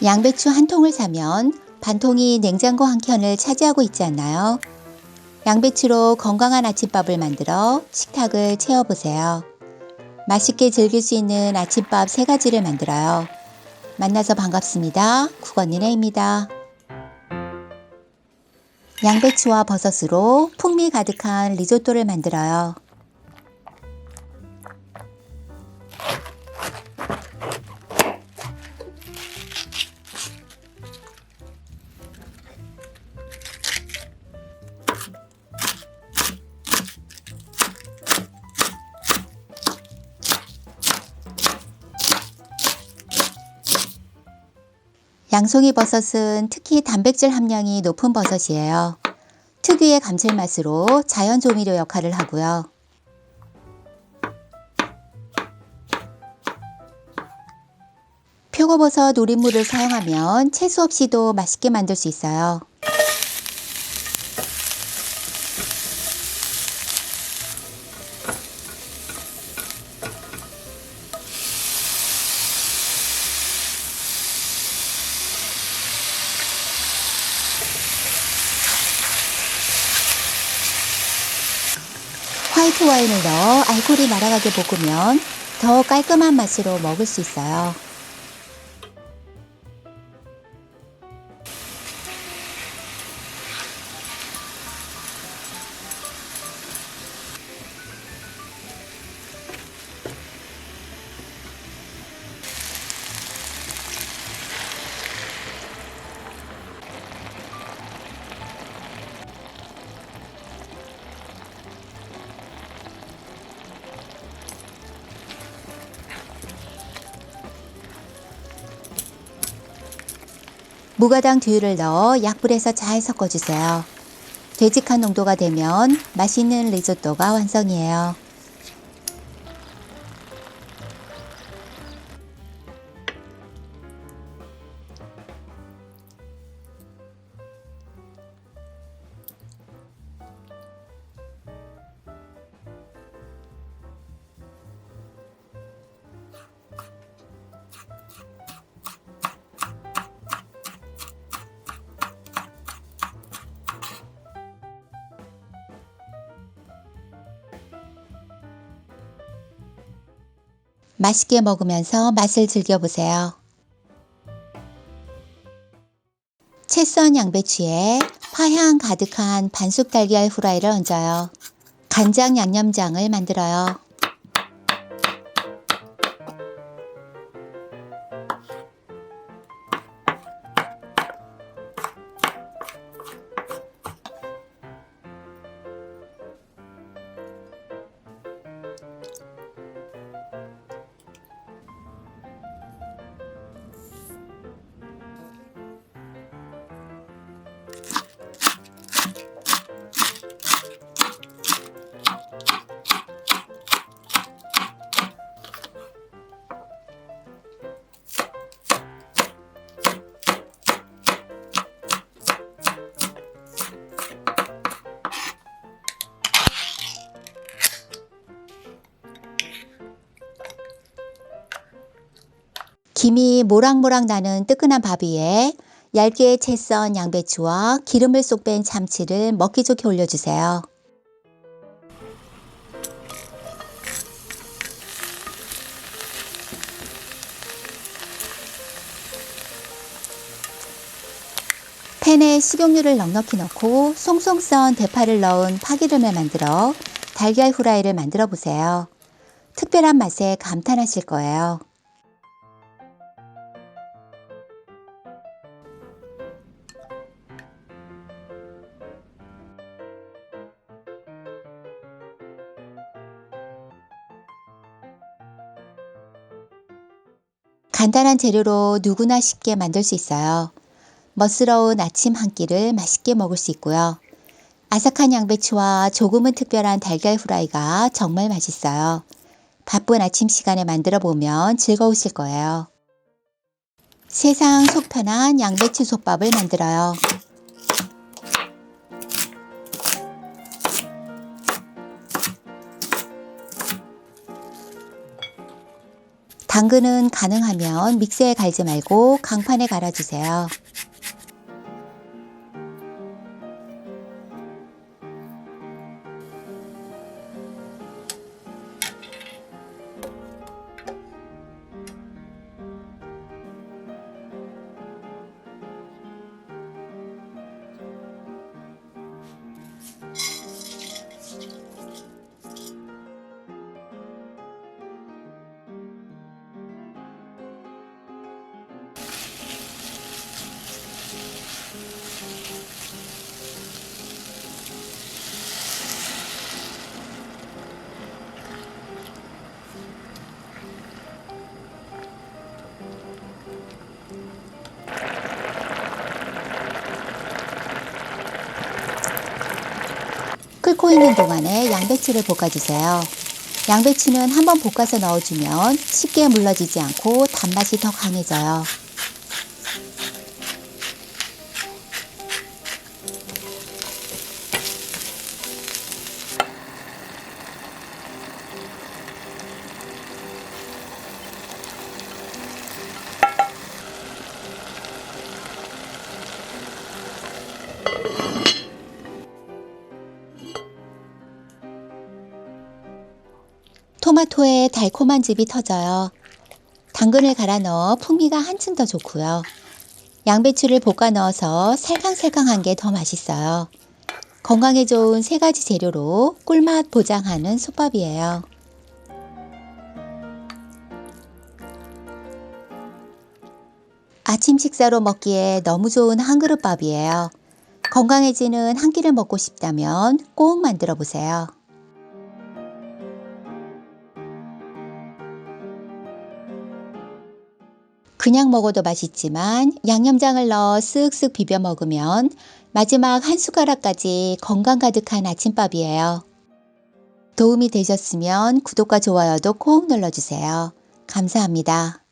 양배추 한 통을 사면 반 통이 냉장고 한 켠을 차지하고 있지 않나요? 양배추로 건강한 아침밥을 만들어 식탁을 채워보세요. 맛있게 즐길 수 있는 아침밥 3가지를 만들어요. 만나서 반갑습니다. 국언니네입니다. 양배추와 버섯으로 풍미 가득한 리조또를 만들어요. 양송이 버섯은 특히 단백질 함량이 높은 버섯이에요. 특유의 감칠맛으로 자연 조미료 역할을 하고요. 표고버섯 우린물을 사용하면 채소 없이도 맛있게 만들 수 있어요. 화이트 와인을 넣어 알코올이 날아가게 볶으면 더 깔끔한 맛으로 먹을 수 있어요. 무가당 두유를 넣어 약불에서 잘 섞어주세요. 되직한 농도가 되면 맛있는 리조또가 완성이에요. 맛있게 먹으면서 맛을 즐겨보세요. 채 썬 양배추에 파향 가득한 반숙 달걀 후라이를 얹어요. 간장 양념장을 만들어요. 김이 모락모락 나는 뜨끈한 밥 위에 얇게 채 썬 양배추와 기름을 쏙 뺀 참치를 먹기 좋게 올려주세요. 팬에 식용유를 넉넉히 넣고 송송 썬 대파를 넣은 파기름을 만들어 달걀 후라이를 만들어 보세요. 특별한 맛에 감탄하실 거예요. 간단한 재료로 누구나 쉽게 만들 수 있어요. 멋스러운 아침 한 끼를 맛있게 먹을 수 있고요. 아삭한 양배추와 조금은 특별한 달걀 후라이가 정말 맛있어요. 바쁜 아침 시간에 만들어 보면 즐거우실 거예요. 세상 속 편한 양배추 솥밥을 만들어요. 당근은 가능하면 믹서에 갈지 말고 강판에 갈아주세요. 끓고 있는 동안에 양배추를 볶아주세요. 양배추는 한번 볶아서 넣어주면 쉽게 물러지지 않고 단맛이 더 강해져요. 토마토에 달콤한 즙이 터져요. 당근을 갈아 넣어 풍미가 한층 더 좋고요. 양배추를 볶아 넣어서 살캉살캉한 게 더 맛있어요. 건강에 좋은 3가지 재료로 꿀맛 보장하는 솥밥이에요. 아침 식사로 먹기에 너무 좋은 한 그릇 밥이에요. 건강해지는 한 끼를 먹고 싶다면 꼭 만들어 보세요. 그냥 먹어도 맛있지만 양념장을 넣어 쓱쓱 비벼 먹으면 마지막 한 숟가락까지 건강 가득한 아침밥이에요. 도움이 되셨으면 구독과 좋아요도 꼭 눌러주세요. 감사합니다.